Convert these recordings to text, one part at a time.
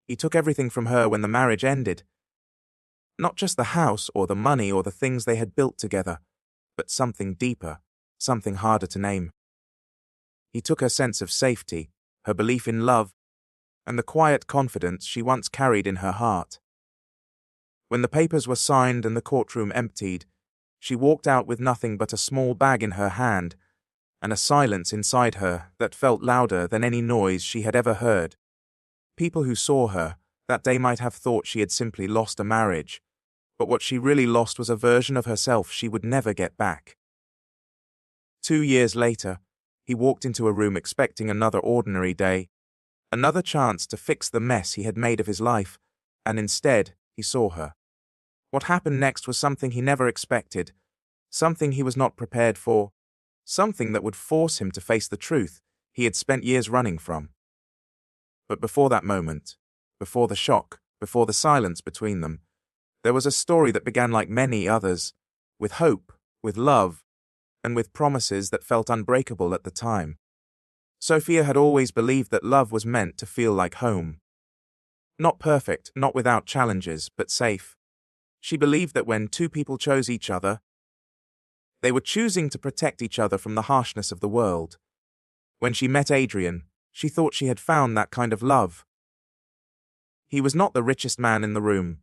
He took everything from her when the marriage ended. Not just the house or the money or the things they had built together, but something deeper, something harder to name. He took her sense of safety, her belief in love, and the quiet confidence she once carried in her heart. When the papers were signed and the courtroom emptied, she walked out with nothing but a small bag in her hand and a silence inside her that felt louder than any noise she had ever heard. People who saw her that day might have thought she had simply lost a marriage, but what she really lost was a version of herself she would never get back. 2 years later, he walked into a room expecting another ordinary day, another chance to fix the mess he had made of his life, and instead, he saw her. What happened next was something he never expected, something he was not prepared for, something that would force him to face the truth he had spent years running from. But before that moment, before the shock, before the silence between them, there was a story that began like many others, with hope, with love, and with promises that felt unbreakable at the time. Sophia had always believed that love was meant to feel like home. Not perfect, not without challenges, but safe. She believed that when two people chose each other, they were choosing to protect each other from the harshness of the world. When she met Adrian, she thought she had found that kind of love. He was not the richest man in the room,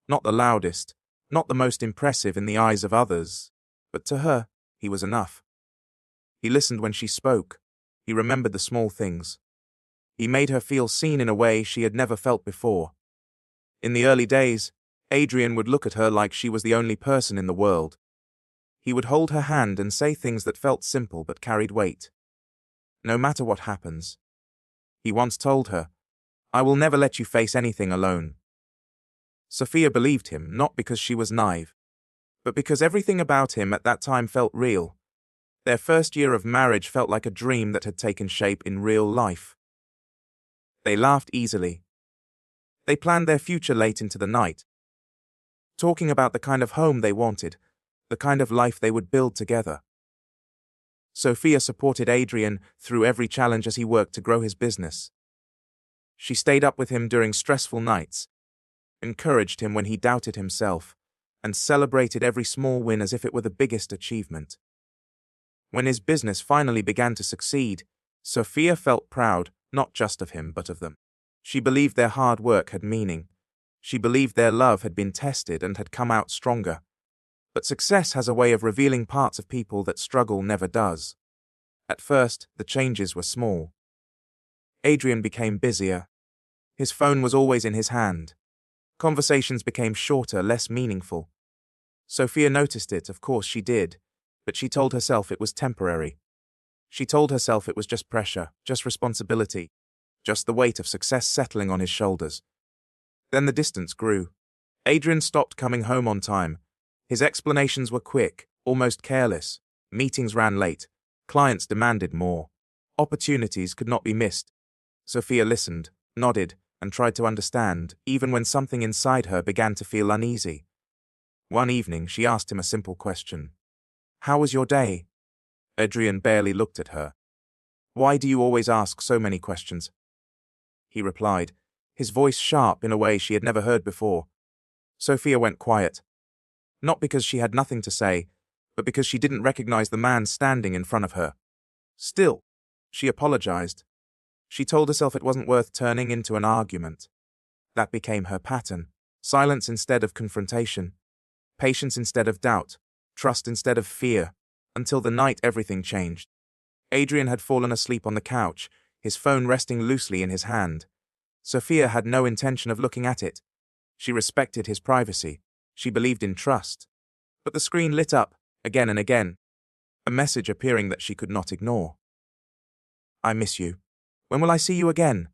not the loudest, not the most impressive in the eyes of others, but to her, he was enough. He listened when she spoke. He remembered the small things. He made her feel seen in a way she had never felt before. In the early days, Adrian would look at her like she was the only person in the world. He would hold her hand and say things that felt simple but carried weight. No matter what happens. He once told her, "I will never let you face anything alone." Sophia believed him, not because she was naive, but because everything about him at that time felt real. Their first year of marriage felt like a dream that had taken shape in real life. They laughed easily. They planned their future late into the night, talking about the kind of home they wanted, the kind of life they would build together. Sophia supported Adrian through every challenge as he worked to grow his business. She stayed up with him during stressful nights, encouraged him when he doubted himself, and celebrated every small win as if it were the biggest achievement. When his business finally began to succeed, Sophia felt proud, not just of him, but of them. She believed their hard work had meaning. She believed their love had been tested and had come out stronger. But success has a way of revealing parts of people that struggle never does. At first, the changes were small. Adrian became busier. His phone was always in his hand. Conversations became shorter, less meaningful. Sophia noticed it, of course she did, but she told herself it was temporary. She told herself it was just pressure, just responsibility, just the weight of success settling on his shoulders. Then the distance grew. Adrian stopped coming home on time. His explanations were quick, almost careless. Meetings ran late. Clients demanded more. Opportunities could not be missed. Sophia listened, nodded, and tried to understand, even when something inside her began to feel uneasy. One evening, she asked him a simple question. "How was your day?" Adrian barely looked at her. "Why do you always ask so many questions?" He replied, his voice sharp in a way she had never heard before. Sophia went quiet. Not because she had nothing to say, but because she didn't recognize the man standing in front of her. Still, she apologized. She told herself it wasn't worth turning into an argument. That became her pattern. Silence instead of confrontation. Patience instead of doubt. Trust instead of fear. Until the night everything changed. Adrian had fallen asleep on the couch, his phone resting loosely in his hand. Sophia had no intention of looking at it. She respected his privacy. She believed in trust. But the screen lit up, again and again. A message appearing that she could not ignore. "I miss you. When will I see you again?"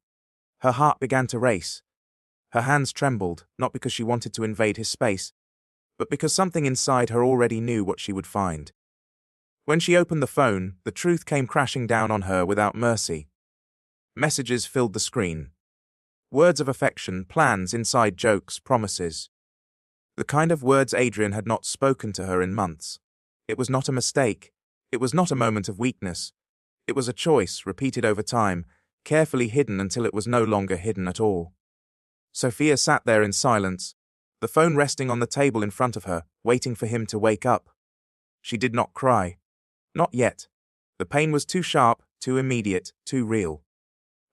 Her heart began to race. Her hands trembled, not because she wanted to invade his space, but because something inside her already knew what she would find. When she opened the phone, the truth came crashing down on her without mercy. Messages filled the screen. Words of affection, plans, inside jokes, promises. The kind of words Adrian had not spoken to her in months. It was not a mistake. It was not a moment of weakness. It was a choice, repeated over time, carefully hidden until it was no longer hidden at all. Sophia sat there in silence, the phone resting on the table in front of her, waiting for him to wake up. She did not cry. Not yet. The pain was too sharp, too immediate, too real.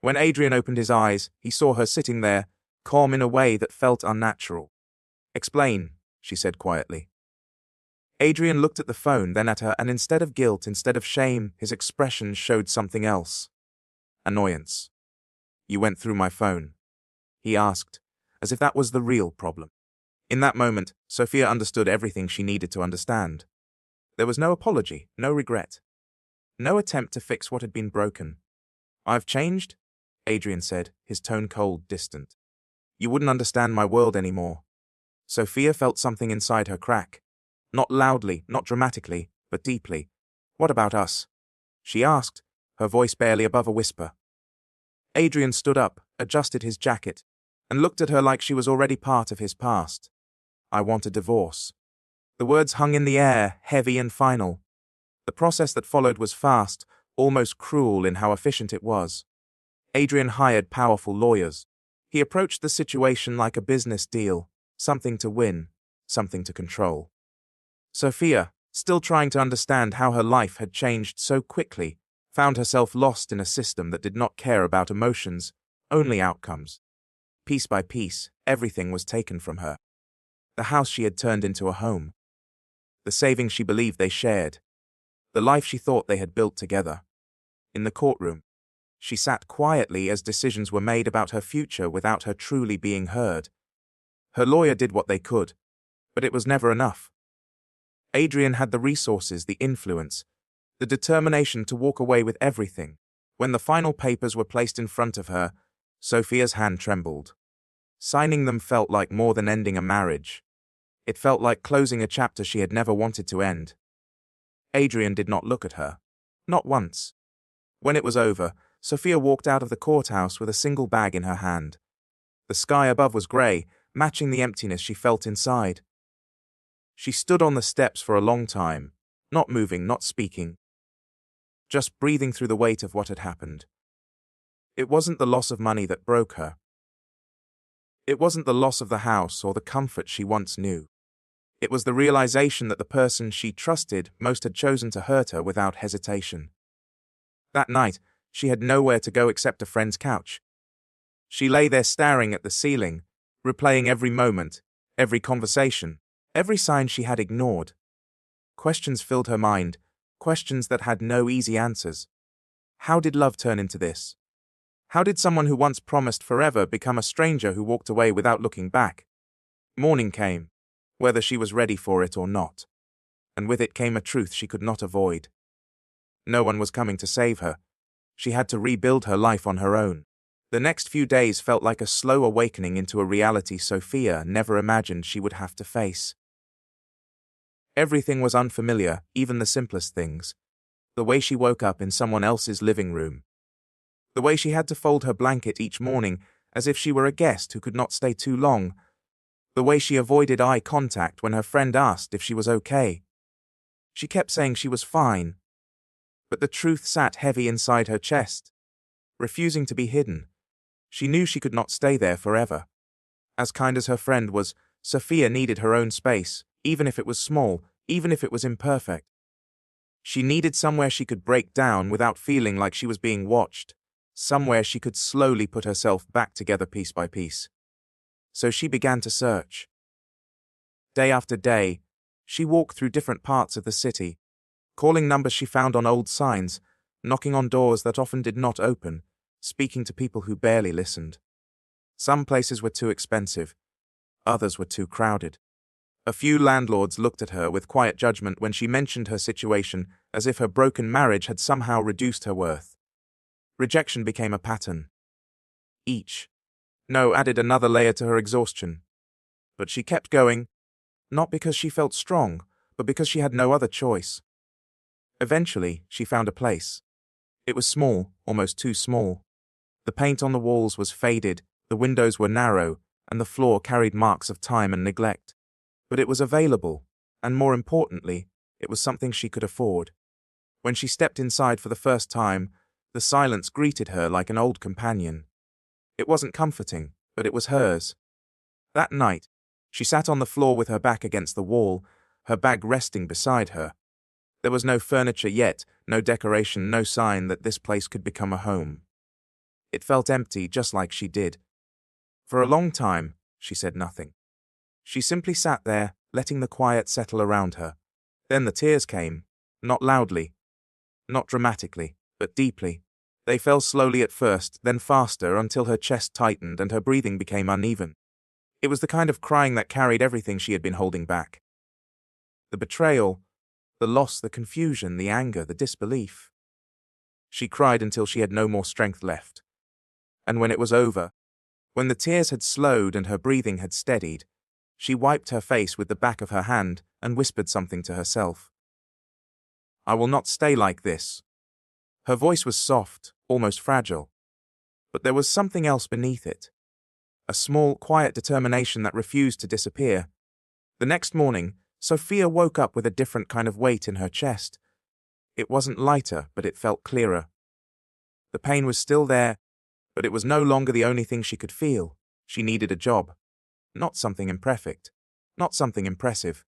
When Adrian opened his eyes, he saw her sitting there, calm in a way that felt unnatural. "Explain," she said quietly. Adrian looked at the phone, then at her, and instead of guilt, instead of shame, his expression showed something else. Annoyance. "You went through my phone?" he asked, as if that was the real problem. In that moment, Sophia understood everything she needed to understand. There was no apology, no regret, no attempt to fix what had been broken. "I've changed?" Adrian said, his tone cold, distant. "You wouldn't understand my world anymore." Sophia felt something inside her crack. Not loudly, not dramatically, but deeply. "What about us?" she asked, her voice barely above a whisper. Adrian stood up, adjusted his jacket, and looked at her like she was already part of his past. "I want a divorce." The words hung in the air, heavy and final. The process that followed was fast, almost cruel in how efficient it was. Adrian hired powerful lawyers. He approached the situation like a business deal, something to win, something to control. Sophia, still trying to understand how her life had changed so quickly, found herself lost in a system that did not care about emotions, only outcomes. Piece by piece, everything was taken from her. The house she had turned into a home. The savings she believed they shared. The life she thought they had built together. In the courtroom, she sat quietly as decisions were made about her future without her truly being heard. Her lawyer did what they could, but it was never enough. Adrian had the resources, the influence, the determination to walk away with everything. When the final papers were placed in front of her, Sophia's hand trembled. Signing them felt like more than ending a marriage. It felt like closing a chapter she had never wanted to end. Adrian did not look at her. Not once. When it was over, Sophia walked out of the courthouse with a single bag in her hand. The sky above was grey, matching the emptiness she felt inside. She stood on the steps for a long time, not moving, not speaking, just breathing through the weight of what had happened. It wasn't the loss of money that broke her. It wasn't the loss of the house or the comfort she once knew. It was the realization that the person she trusted most had chosen to hurt her without hesitation. That night, she had nowhere to go except a friend's couch. She lay there staring at the ceiling, replaying every moment, every conversation, every sign she had ignored. Questions filled her mind, questions that had no easy answers. How did love turn into this? How did someone who once promised forever become a stranger who walked away without looking back? Morning came, whether she was ready for it or not. And with it came a truth she could not avoid. No one was coming to save her. She had to rebuild her life on her own. The next few days felt like a slow awakening into a reality Sophia never imagined she would have to face. Everything was unfamiliar, even the simplest things. The way she woke up in someone else's living room. The way she had to fold her blanket each morning as if she were a guest who could not stay too long. The way she avoided eye contact when her friend asked if she was okay. She kept saying she was fine, but the truth sat heavy inside her chest, refusing to be hidden. She knew she could not stay there forever. As kind as her friend was, Sophia needed her own space, even if it was small, even if it was imperfect. She needed somewhere she could break down without feeling like she was being watched, somewhere she could slowly put herself back together piece by piece. So she began to search. Day after day, she walked through different parts of the city, calling numbers she found on old signs, knocking on doors that often did not open, speaking to people who barely listened. Some places were too expensive, others were too crowded. A few landlords looked at her with quiet judgment when she mentioned her situation, as if her broken marriage had somehow reduced her worth. Rejection became a pattern. Each no added another layer to her exhaustion. But she kept going, not because she felt strong, but because she had no other choice. Eventually, she found a place. It was small, almost too small. The paint on the walls was faded, the windows were narrow, and the floor carried marks of time and neglect. But it was available, and more importantly, it was something she could afford. When she stepped inside for the first time, the silence greeted her like an old companion. It wasn't comforting, but it was hers. That night, she sat on the floor with her back against the wall, her bag resting beside her. There was no furniture yet, no decoration, no sign that this place could become a home. It felt empty, just like she did. For a long time, she said nothing. She simply sat there, letting the quiet settle around her. Then the tears came, not loudly, not dramatically, but deeply. They fell slowly at first, then faster until her chest tightened and her breathing became uneven. It was the kind of crying that carried everything she had been holding back. The betrayal, the loss, the confusion, the anger, the disbelief. She cried until she had no more strength left. And when it was over, when the tears had slowed and her breathing had steadied, she wiped her face with the back of her hand and whispered something to herself. "I will not stay like this." Her voice was soft, almost fragile. But there was something else beneath it. A small, quiet determination that refused to disappear. The next morning, Sophia woke up with a different kind of weight in her chest. It wasn't lighter, but it felt clearer. The pain was still there, but it was no longer the only thing she could feel. She needed a job. Not something imperfect. Not something impressive.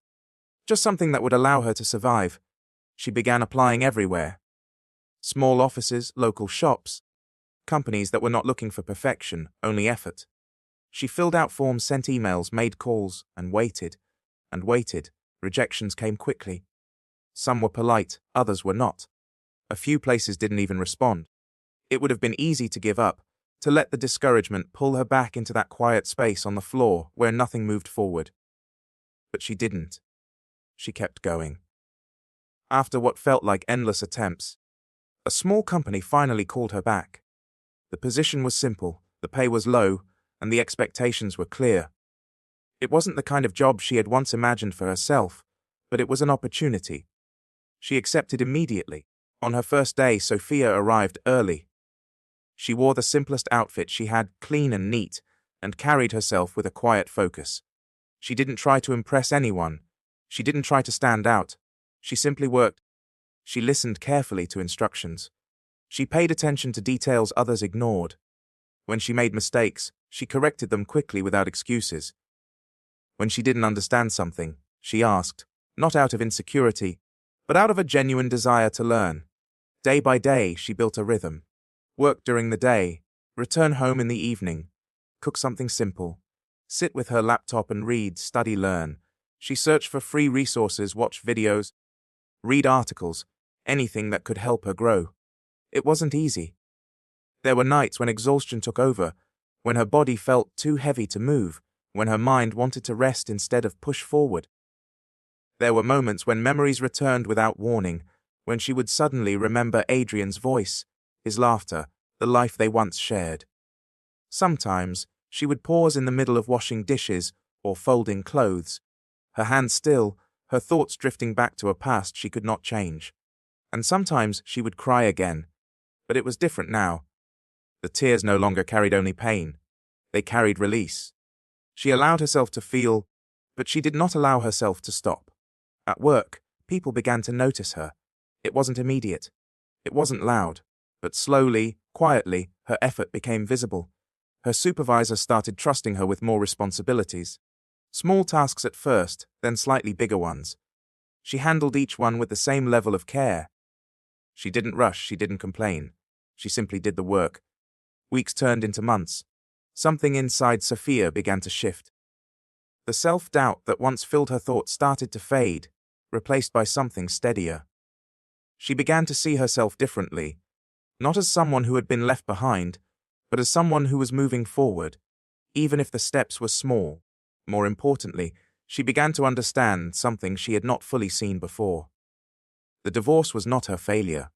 Just something that would allow her to survive. She began applying everywhere. Small offices, local shops, companies that were not looking for perfection, only effort. She filled out forms, sent emails, made calls, and waited. And waited. Rejections came quickly. Some were polite, others were not. A few places didn't even respond. It would have been easy to give up, to let the discouragement pull her back into that quiet space on the floor where nothing moved forward. But she didn't. She kept going. After what felt like endless attempts, a small company finally called her back. The position was simple, the pay was low, and the expectations were clear. It wasn't the kind of job she had once imagined for herself, but it was an opportunity. She accepted immediately. On her first day, Sophia arrived early. She wore the simplest outfit she had, clean and neat, and carried herself with a quiet focus. She didn't try to impress anyone. She didn't try to stand out. She simply worked. She listened carefully to instructions. She paid attention to details others ignored. When she made mistakes, she corrected them quickly without excuses. When she didn't understand something, she asked, not out of insecurity, but out of a genuine desire to learn. Day by day, she built a rhythm. Work during the day, return home in the evening, cook something simple, sit with her laptop and read, study, learn. She searched for free resources, watch videos, read articles, anything that could help her grow. It wasn't easy. There were nights when exhaustion took over, when her body felt too heavy to move, when her mind wanted to rest instead of push forward. There were moments when memories returned without warning, when she would suddenly remember Adrian's voice, his laughter, the life they once shared. Sometimes, she would pause in the middle of washing dishes or folding clothes, her hands still, her thoughts drifting back to a past she could not change. And sometimes she would cry again, but it was different now. The tears no longer carried only pain. They carried release. She allowed herself to feel, but she did not allow herself to stop. At work, people began to notice her. It wasn't immediate. It wasn't loud. But slowly, quietly, her effort became visible. Her supervisor started trusting her with more responsibilities. Small tasks at first, then slightly bigger ones. She handled each one with the same level of care. She didn't rush, she didn't complain. She simply did the work. Weeks turned into months. Something inside Sophia began to shift. The self-doubt that once filled her thoughts started to fade, replaced by something steadier. She began to see herself differently, not as someone who had been left behind, but as someone who was moving forward, even if the steps were small. More importantly, she began to understand something she had not fully seen before. The divorce was not her failure.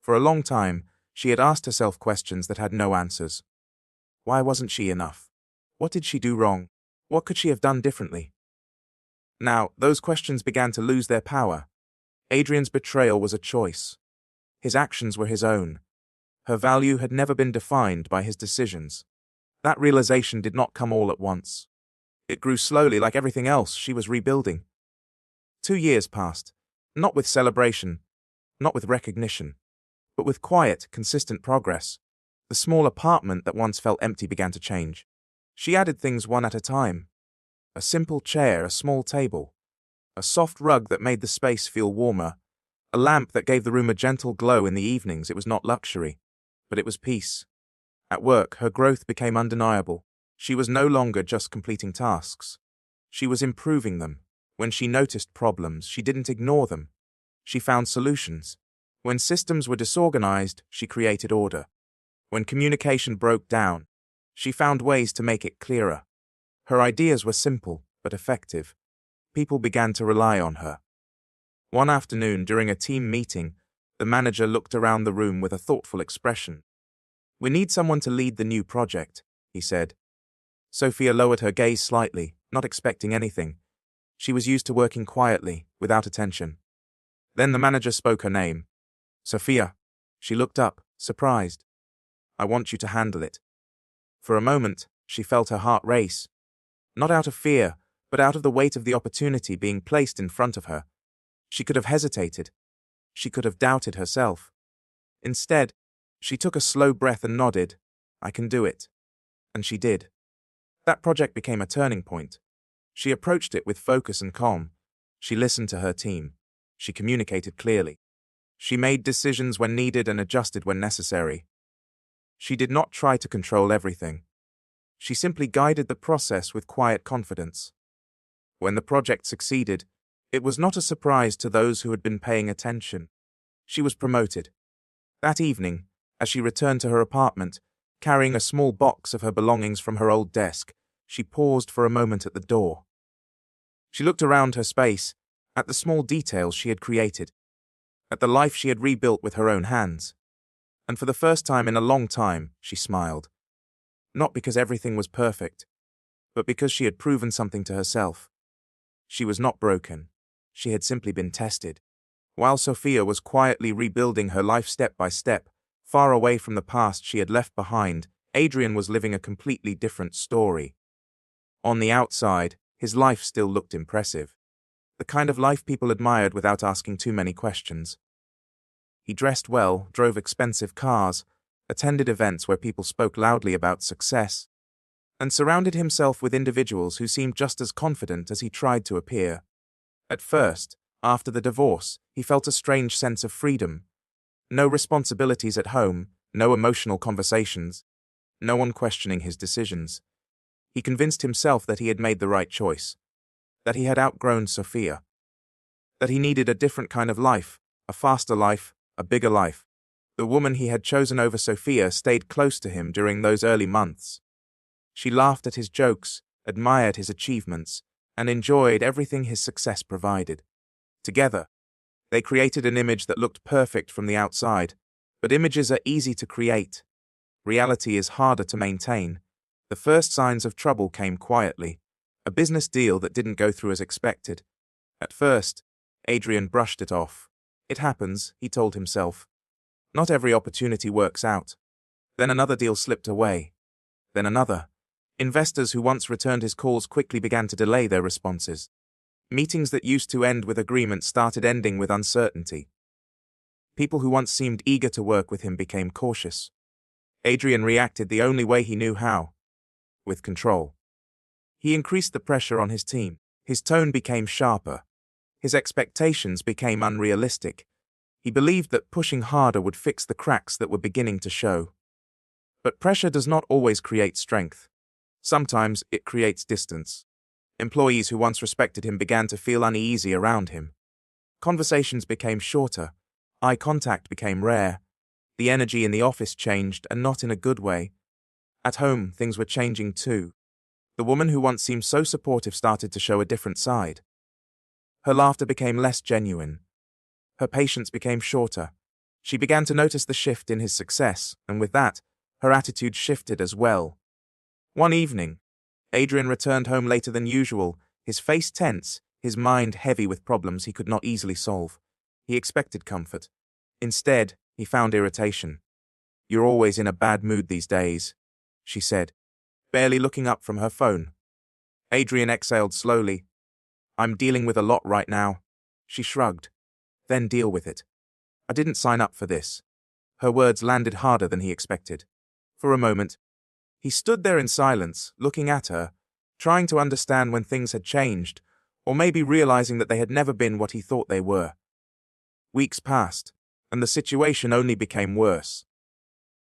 For a long time, she had asked herself questions that had no answers. Why wasn't she enough? What did she do wrong? What could she have done differently? Now, those questions began to lose their power. Adrian's betrayal was a choice. His actions were his own. Her value had never been defined by his decisions. That realization did not come all at once. It grew slowly, like everything else she was rebuilding. 2 years passed, not with celebration, not with recognition, but with quiet, consistent progress. The small apartment that once felt empty began to change. She added things one at a time. A simple chair, a small table, a soft rug that made the space feel warmer, a lamp that gave the room a gentle glow in the evenings. It was not luxury, but it was peace. At work, her growth became undeniable. She was no longer just completing tasks. She was improving them. When she noticed problems, she didn't ignore them. She found solutions. When systems were disorganized, she created order. When communication broke down, she found ways to make it clearer. Her ideas were simple, but effective. People began to rely on her. One afternoon, during a team meeting, the manager looked around the room with a thoughtful expression. "We need someone to lead the new project," he said. Sophia lowered her gaze slightly, not expecting anything. She was used to working quietly, without attention. Then the manager spoke her name. "Sophia." She looked up, surprised. "I want you to handle it." For a moment, she felt her heart race. Not out of fear, but out of the weight of the opportunity being placed in front of her. She could have hesitated. She could have doubted herself. Instead, she took a slow breath and nodded. "I can do it." And she did. That project became a turning point. She approached it with focus and calm. She listened to her team. She communicated clearly. She made decisions when needed and adjusted when necessary. She did not try to control everything. She simply guided the process with quiet confidence. When the project succeeded, it was not a surprise to those who had been paying attention. She was promoted. That evening, as she returned to her apartment, carrying a small box of her belongings from her old desk, she paused for a moment at the door. She looked around her space, at the small details she had created, at the life she had rebuilt with her own hands. And for the first time in a long time, she smiled. Not because everything was perfect, but because she had proven something to herself. She was not broken. She had simply been tested. While Sophia was quietly rebuilding her life step by step, far away from the past she had left behind, Adrian was living a completely different story. On the outside, his life still looked impressive. The kind of life people admired without asking too many questions. He dressed well, drove expensive cars, attended events where people spoke loudly about success, and surrounded himself with individuals who seemed just as confident as he tried to appear. At first, after the divorce, he felt a strange sense of freedom. No responsibilities at home, no emotional conversations, no one questioning his decisions. He convinced himself that he had made the right choice, that he had outgrown Sophia, that he needed a different kind of life, a faster life, a bigger life. The woman he had chosen over Sophia stayed close to him during those early months. She laughed at his jokes, admired his achievements, and enjoyed everything his success provided. Together, they created an image that looked perfect from the outside, but images are easy to create. Reality is harder to maintain. The first signs of trouble came quietly, a business deal that didn't go through as expected. At first, Adrian brushed it off. It happens, he told himself. Not every opportunity works out. Then another deal slipped away. Then another. Investors who once returned his calls quickly began to delay their responses. Meetings that used to end with agreement started ending with uncertainty. People who once seemed eager to work with him became cautious. Adrian reacted the only way he knew how, with control. He increased the pressure on his team. His tone became sharper. His expectations became unrealistic. He believed that pushing harder would fix the cracks that were beginning to show. But pressure does not always create strength. Sometimes it creates distance. Employees who once respected him began to feel uneasy around him. Conversations became shorter. Eye contact became rare. The energy in the office changed, and not in a good way. At home, things were changing too. The woman who once seemed so supportive started to show a different side. Her laughter became less genuine. Her patience became shorter. She began to notice the shift in his success, and with that, her attitude shifted as well. One evening, Adrian returned home later than usual, his face tense, his mind heavy with problems he could not easily solve. He expected comfort. Instead, he found irritation. "You're always in a bad mood these days," she said, barely looking up from her phone. Adrian exhaled slowly. "I'm dealing with a lot right now." She shrugged. "Then deal with it. I didn't sign up for this." Her words landed harder than he expected. For a moment, He stood there in silence, looking at her, trying to understand when things had changed, or maybe realizing that they had never been what he thought they were. Weeks passed, and the situation only became worse.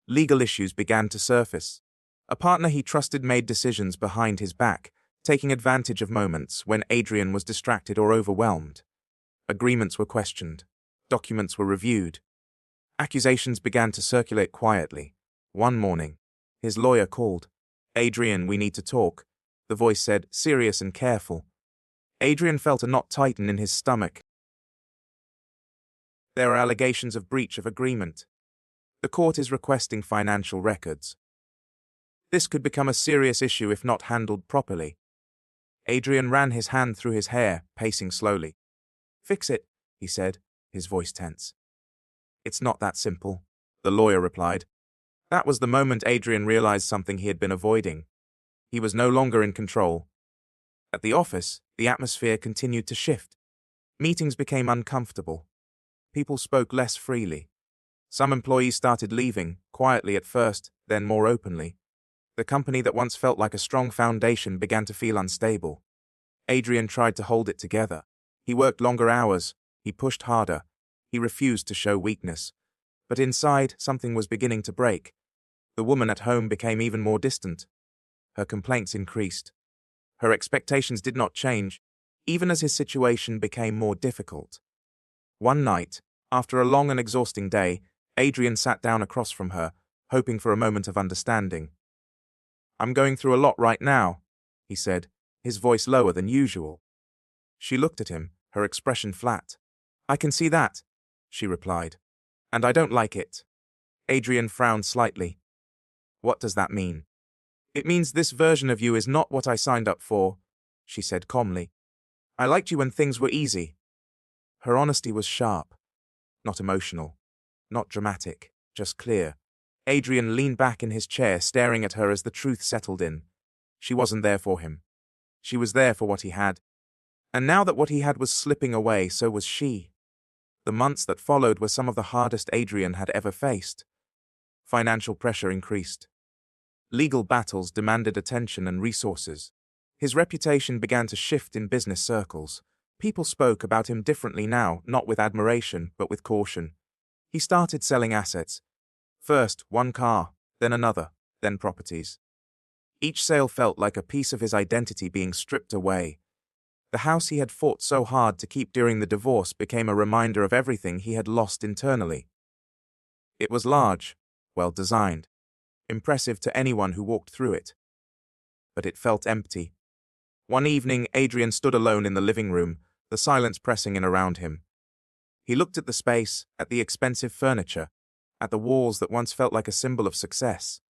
Legal issues began to surface. A partner he trusted made decisions behind his back, taking advantage of moments when Adrian was distracted or overwhelmed. Agreements were questioned. Documents were reviewed. Accusations began to circulate quietly. One morning, his lawyer called. "Adrian, we need to talk," the voice said, serious and careful. Adrian felt a knot tighten in his stomach. There are allegations of breach of agreement. The court is requesting financial records. This could become a serious issue if not handled properly. Adrian ran his hand through his hair, pacing slowly. "Fix it," he said, his voice tense. "It's not that simple," the lawyer replied. That was the moment Adrian realized something he had been avoiding. He was no longer in control. At the office, the atmosphere continued to shift. Meetings became uncomfortable. People spoke less freely. Some employees started leaving, quietly at first, then more openly. The company that once felt like a strong foundation began to feel unstable. Adrian tried to hold it together. He worked longer hours. He pushed harder. He refused to show weakness. But inside, something was beginning to break. The woman at home became even more distant. Her complaints increased. Her expectations did not change, even as his situation became more difficult. One night, after a long and exhausting day, Adrian sat down across from her, hoping for a moment of understanding. "I'm going through a lot right now," he said, his voice lower than usual. She looked at him, her expression flat. "I can see that," she replied. "And I don't like it." Adrian frowned slightly. "What does that mean?" "It means this version of you is not what I signed up for," she said calmly. "I liked you when things were easy." Her honesty was sharp, not emotional, not dramatic, just clear. Adrian leaned back in his chair, staring at her as the truth settled in. She wasn't there for him. She was there for what he had. And now that what he had was slipping away, so was she. The months that followed were some of the hardest Adrian had ever faced. Financial pressure increased. Legal battles demanded attention and resources. His reputation began to shift in business circles. People spoke about him differently now, not with admiration, but with caution. He started selling assets. First, one car, then another, then properties. Each sale felt like a piece of his identity being stripped away. The house he had fought so hard to keep during the divorce became a reminder of everything he had lost internally. It was large, well designed, impressive to anyone who walked through it. But it felt empty. One evening, Adrian stood alone in the living room, the silence pressing in around him. He looked at the space, at the expensive furniture, at the walls that once felt like a symbol of success.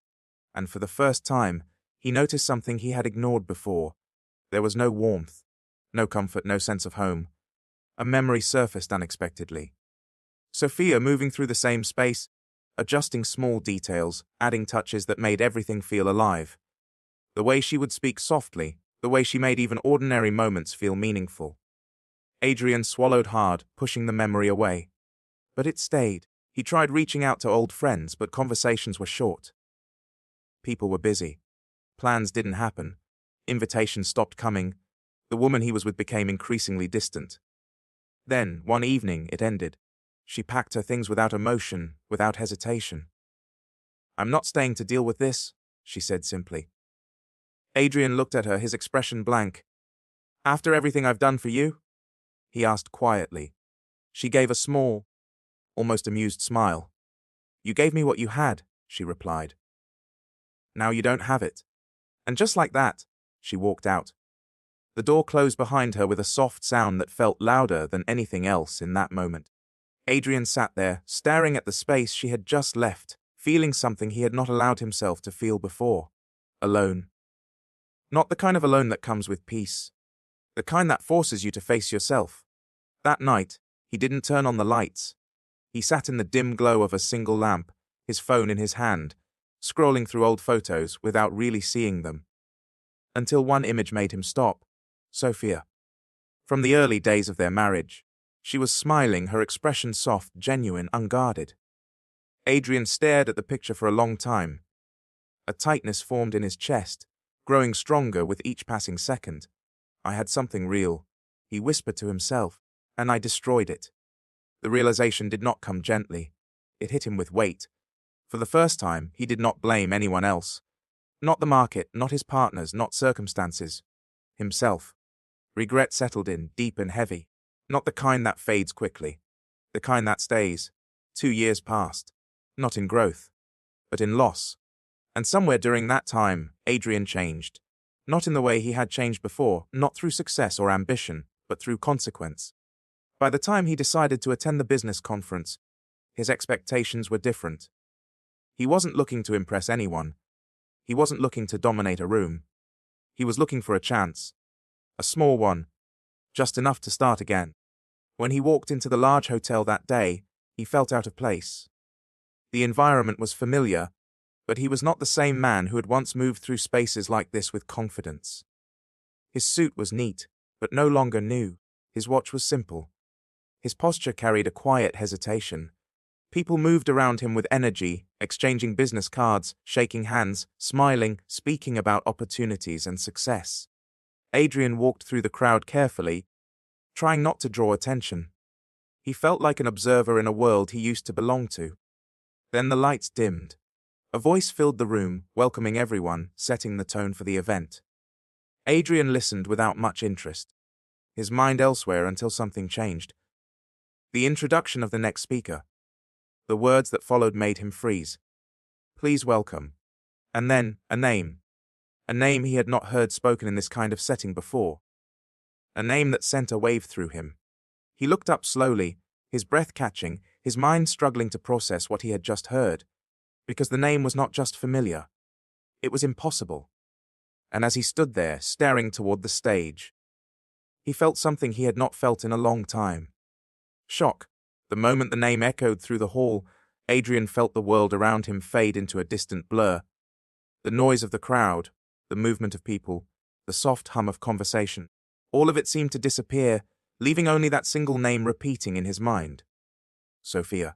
And for the first time, he noticed something he had ignored before. There was no warmth, no comfort, no sense of home. A memory surfaced unexpectedly. Sophia moving through the same space, adjusting small details, adding touches that made everything feel alive. The way she would speak softly, the way she made even ordinary moments feel meaningful. Adrian swallowed hard, pushing the memory away. But it stayed. He tried reaching out to old friends, but conversations were short. People were busy. Plans didn't happen. Invitations stopped coming. The woman he was with became increasingly distant. Then, one evening, it ended. She packed her things without emotion, without hesitation. "I'm not staying to deal with this," she said simply. Adrian looked at her, his expression blank. "After everything I've done for you?" he asked quietly. She gave a small, almost amused smile. "You gave me what you had," she replied. "Now you don't have it." And just like that, she walked out. The door closed behind her with a soft sound that felt louder than anything else in that moment. Adrian sat there, staring at the space she had just left, feeling something he had not allowed himself to feel before. Alone. Not the kind of alone that comes with peace. The kind that forces you to face yourself. That night, he didn't turn on the lights. He sat in the dim glow of a single lamp, his phone in his hand, scrolling through old photos without really seeing them. Until one image made him stop. Sophia. From the early days of their marriage. She was smiling, her expression soft, genuine, unguarded. Adrian stared at the picture for a long time. A tightness formed in his chest, growing stronger with each passing second. I had something real, he whispered to himself, and I destroyed it. The realization did not come gently. It hit him with weight. For the first time, he did not blame anyone else. Not the market, not his partners, not circumstances. Himself. Regret settled in, deep and heavy. Not the kind that fades quickly. The kind that stays. 2 years passed. Not in growth, but in loss. And somewhere during that time, Adrian changed. Not in the way he had changed before, not through success or ambition, but through consequence. By the time he decided to attend the business conference, his expectations were different. He wasn't looking to impress anyone. He wasn't looking to dominate a room. He was looking for a chance. A small one. Just enough to start again. When he walked into the large hotel that day, he felt out of place. The environment was familiar, but he was not the same man who had once moved through spaces like this with confidence. His suit was neat, but no longer new. His watch was simple. His posture carried a quiet hesitation. People moved around him with energy, exchanging business cards, shaking hands, smiling, speaking about opportunities and success. Adrian walked through the crowd carefully, trying not to draw attention. He felt like an observer in a world he used to belong to. Then the lights dimmed. A voice filled the room, welcoming everyone, setting the tone for the event. Adrian listened without much interest, his mind elsewhere until something changed. The introduction of the next speaker. The words that followed made him freeze. Please welcome. And then, a name. A name he had not heard spoken in this kind of setting before. A name that sent a wave through him. He looked up slowly, his breath catching, his mind struggling to process what he had just heard. Because the name was not just familiar. It was impossible. And as he stood there, staring toward the stage, he felt something he had not felt in a long time. Shock. The moment the name echoed through the hall, Adrian felt the world around him fade into a distant blur. The noise of the crowd, the movement of people, the soft hum of conversation, all of it seemed to disappear, leaving only that single name repeating in his mind. Sophia.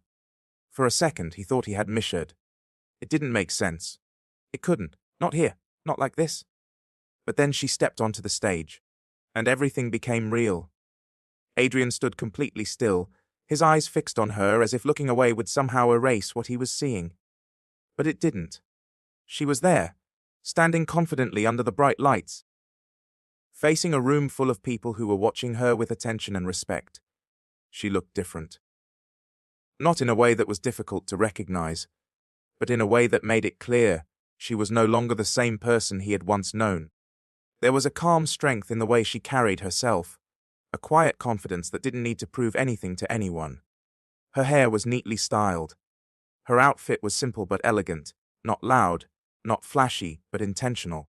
For a second, he thought he had misheard. It didn't make sense. It couldn't. Not here. Not like this. But then she stepped onto the stage, and everything became real. Adrian stood completely still, his eyes fixed on her as if looking away would somehow erase what he was seeing. But it didn't. She was there, standing confidently under the bright lights, facing a room full of people who were watching her with attention and respect. She looked different. Not in a way that was difficult to recognize, but in a way that made it clear she was no longer the same person he had once known. There was a calm strength in the way she carried herself, a quiet confidence that didn't need to prove anything to anyone. Her hair was neatly styled. Her outfit was simple but elegant, not loud, not flashy, but intentional.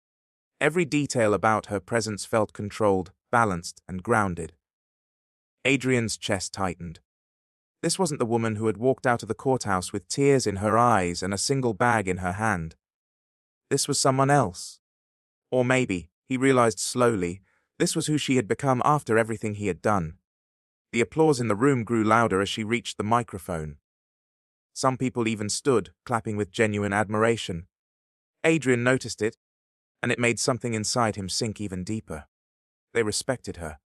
Every detail about her presence felt controlled, balanced, and grounded. Adrian's chest tightened. This wasn't the woman who had walked out of the courthouse with tears in her eyes and a single bag in her hand. This was someone else. Or maybe, he realized slowly, this was who she had become after everything he had done. The applause in the room grew louder as she reached the microphone. Some people even stood, clapping with genuine admiration. Adrian noticed it, and it made something inside him sink even deeper. They respected her.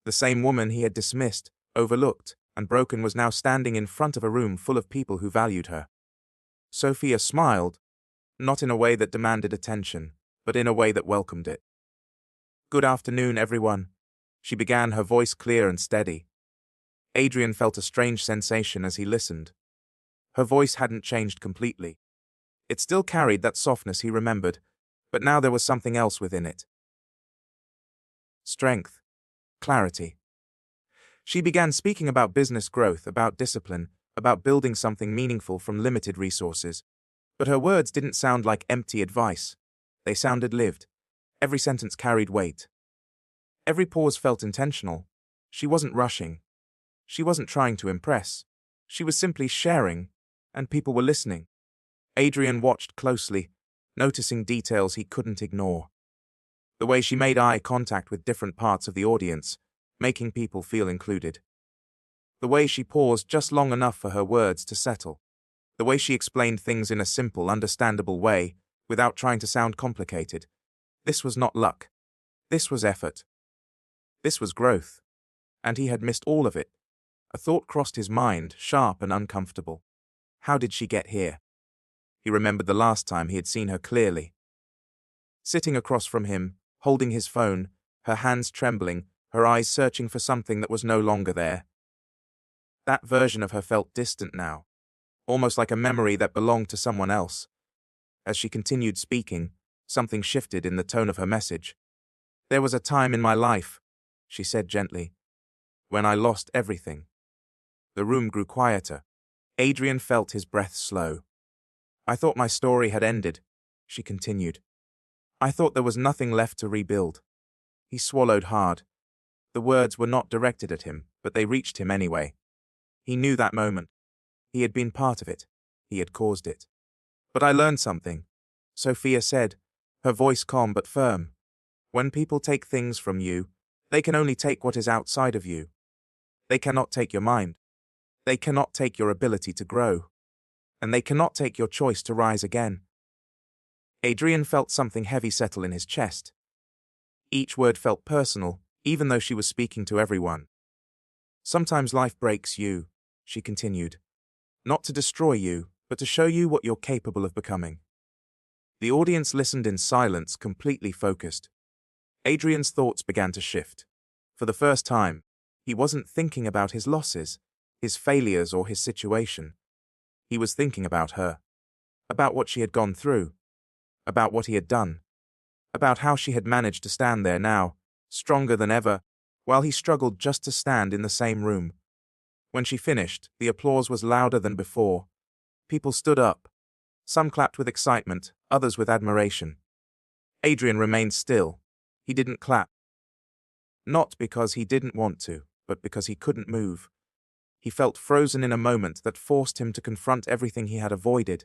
The same woman he had dismissed, overlooked, and broken was now standing in front of a room full of people who valued her. Sophia smiled, not in a way that demanded attention, but in a way that welcomed it. Good afternoon, everyone, she began, her voice clear and steady. Adrian felt a strange sensation as he listened. Her voice hadn't changed completely. It still carried that softness he remembered, but now there was something else within it. Strength. Clarity. She began speaking about business growth, about discipline, about building something meaningful from limited resources. But her words didn't sound like empty advice. They sounded lived. Every sentence carried weight. Every pause felt intentional. She wasn't rushing. She wasn't trying to impress. She was simply sharing, and people were listening. Adrian watched closely, noticing details he couldn't ignore. The way she made eye contact with different parts of the audience, making people feel included. The way she paused just long enough for her words to settle. The way she explained things in a simple, understandable way, without trying to sound complicated. This was not luck. This was effort. This was growth. And he had missed all of it. A thought crossed his mind, sharp and uncomfortable. How did she get here? He remembered the last time he had seen her clearly. Sitting across from him, holding his phone, her hands trembling, her eyes searching for something that was no longer there. That version of her felt distant now, almost like a memory that belonged to someone else. As she continued speaking, something shifted in the tone of her message. There was a time in my life, she said gently, when I lost everything. The room grew quieter. Adrian felt his breath slow. I thought my story had ended, she continued. I thought there was nothing left to rebuild. He swallowed hard. The words were not directed at him, but they reached him anyway. He knew that moment. He had been part of it. He had caused it. But I learned something, Sophia said, her voice calm but firm. When people take things from you, they can only take what is outside of you. They cannot take your mind. They cannot take your ability to grow. And they cannot take your choice to rise again. Adrian felt something heavy settle in his chest. Each word felt personal, even though she was speaking to everyone. Sometimes life breaks you, she continued. Not to destroy you, but to show you what you're capable of becoming. The audience listened in silence, completely focused. Adrian's thoughts began to shift. For the first time, he wasn't thinking about his losses, his failures, or his situation. He was thinking about her. About what she had gone through. About what he had done. About how she had managed to stand there now, stronger than ever, while he struggled just to stand in the same room. When she finished, the applause was louder than before. People stood up. Some clapped with excitement, others with admiration. Adrian remained still. He didn't clap. Not because he didn't want to, but because he couldn't move. He felt frozen in a moment that forced him to confront everything he had avoided.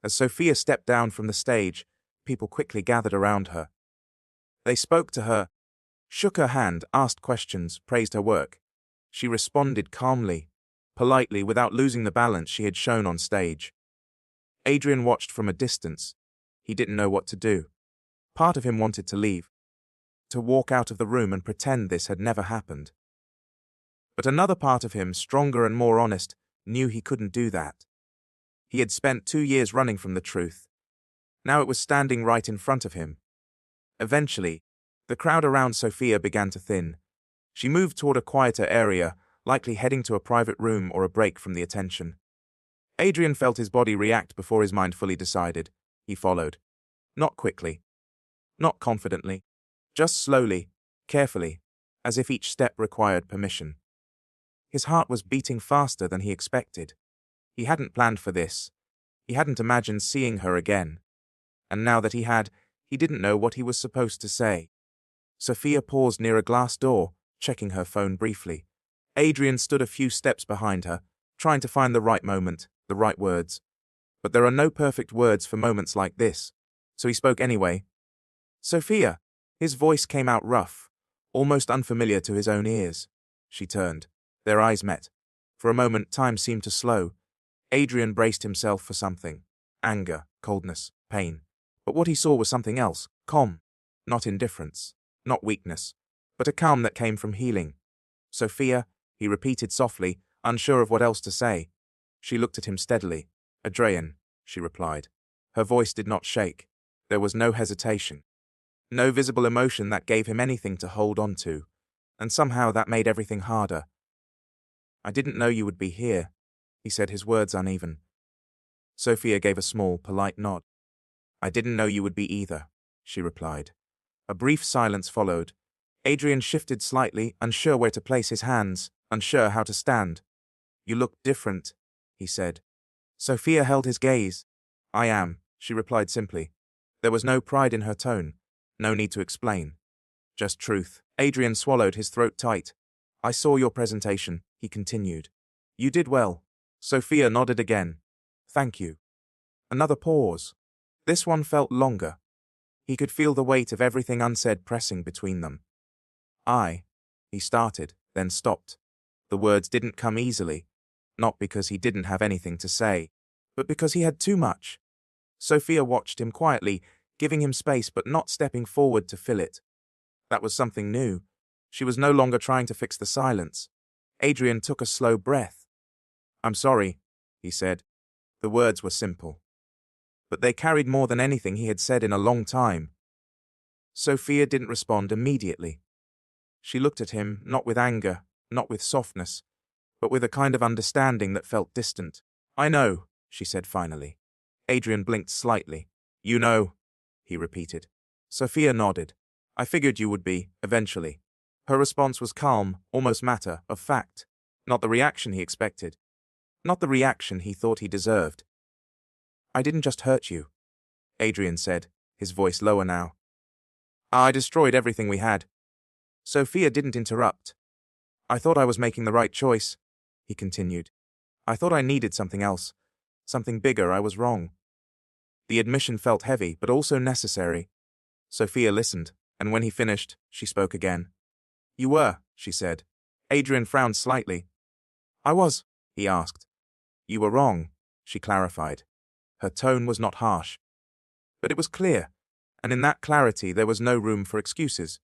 As Sophia stepped down from the stage, people quickly gathered around her. They spoke to her, shook her hand, asked questions, praised her work. She responded calmly, politely, without losing the balance she had shown on stage. Adrian watched from a distance. He didn't know what to do. Part of him wanted to leave, to walk out of the room and pretend this had never happened. But another part of him, stronger and more honest, knew he couldn't do that. He had spent 2 years running from the truth. Now it was standing right in front of him. Eventually, the crowd around Sophia began to thin. She moved toward a quieter area, likely heading to a private room or a break from the attention. Adrian felt his body react before his mind fully decided. He followed. Not quickly. Not confidently. Just slowly, carefully, as if each step required permission. His heart was beating faster than he expected. He hadn't planned for this. He hadn't imagined seeing her again. And now that he had, he didn't know what he was supposed to say. Sophia paused near a glass door, checking her phone briefly. Adrian stood a few steps behind her, trying to find the right moment, the right words. But there are no perfect words for moments like this, so he spoke anyway. Sophia! His voice came out rough, almost unfamiliar to his own ears. She turned. Their eyes met. For a moment, time seemed to slow. Adrian braced himself for something. Anger, coldness, pain. But what he saw was something else, calm. Not indifference, not weakness, but a calm that came from healing. Sophia, he repeated softly, unsure of what else to say. She looked at him steadily. Adrian, she replied. Her voice did not shake. There was no hesitation. No visible emotion that gave him anything to hold on to. And somehow that made everything harder. I didn't know you would be here, he said, his words uneven. Sophia gave a small, polite nod. I didn't know you would be either, she replied. A brief silence followed. Adrian shifted slightly, unsure where to place his hands, unsure how to stand. You look different, he said. Sophia held his gaze. I am, she replied simply. There was no pride in her tone. No need to explain. Just truth. Adrian swallowed, his throat tight. I saw your presentation, he continued. You did well. Sophia nodded again. Thank you. Another pause. This one felt longer. He could feel the weight of everything unsaid pressing between them. He started, then stopped. The words didn't come easily, not because he didn't have anything to say, but because he had too much. Sophia watched him quietly, giving him space but not stepping forward to fill it. That was something new. She was no longer trying to fix the silence. Adrian took a slow breath. "I'm sorry," he said. The words were simple, but they carried more than anything he had said in a long time. Sophia didn't respond immediately. She looked at him, not with anger, not with softness, but with a kind of understanding that felt distant. "I know," she said finally. Adrian blinked slightly. "You know," he repeated. Sophia nodded. "I figured you would be, eventually." Her response was calm, almost matter of fact. Not the reaction he expected. Not the reaction he thought he deserved. "I didn't just hurt you," Adrian said, his voice lower now. "I destroyed everything we had." Sophia didn't interrupt. "I thought I was making the right choice," he continued. "I thought I needed something else. Something bigger. I was wrong." The admission felt heavy, but also necessary. Sophia listened, and when he finished, she spoke again. "You were," she said. Adrian frowned slightly. "I was?" he asked. "You were wrong," she clarified. Her tone was not harsh, but it was clear, and in that clarity there was no room for excuses.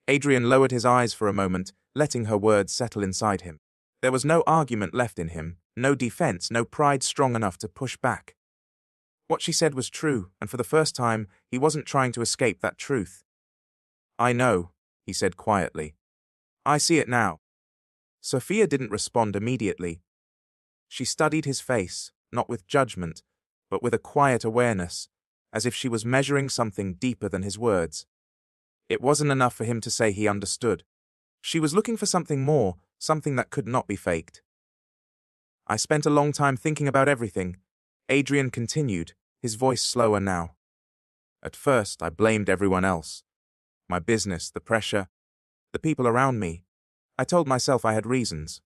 Adrian lowered his eyes for a moment, letting her words settle inside him. There was no argument left in him, no defense, no pride strong enough to push back. What she said was true, and for the first time, he wasn't trying to escape that truth. "I know," he said quietly. "I see it now." Sophia didn't respond immediately. She studied his face, not with judgment, but with a quiet awareness, as if she was measuring something deeper than his words. It wasn't enough for him to say he understood. She was looking for something more, something that could not be faked. "I spent a long time thinking about everything," Adrian continued, his voice slower now. "At first, I blamed everyone else. My business, the pressure, the people around me. I told myself I had reasons."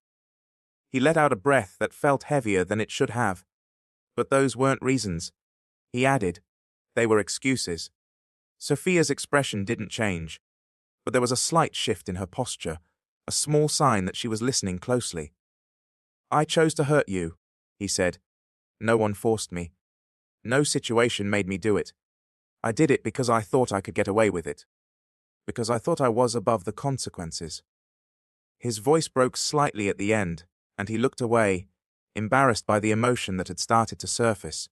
He let out a breath that felt heavier than it should have. "But those weren't reasons," he added. "They were excuses." Sophia's expression didn't change, but there was a slight shift in her posture, a small sign that she was listening closely. "I chose to hurt you," he said. "No one forced me. No situation made me do it. I did it because I thought I could get away with it. Because I thought I was above the consequences." His voice broke slightly at the end, and he looked away, embarrassed by the emotion that had started to surface.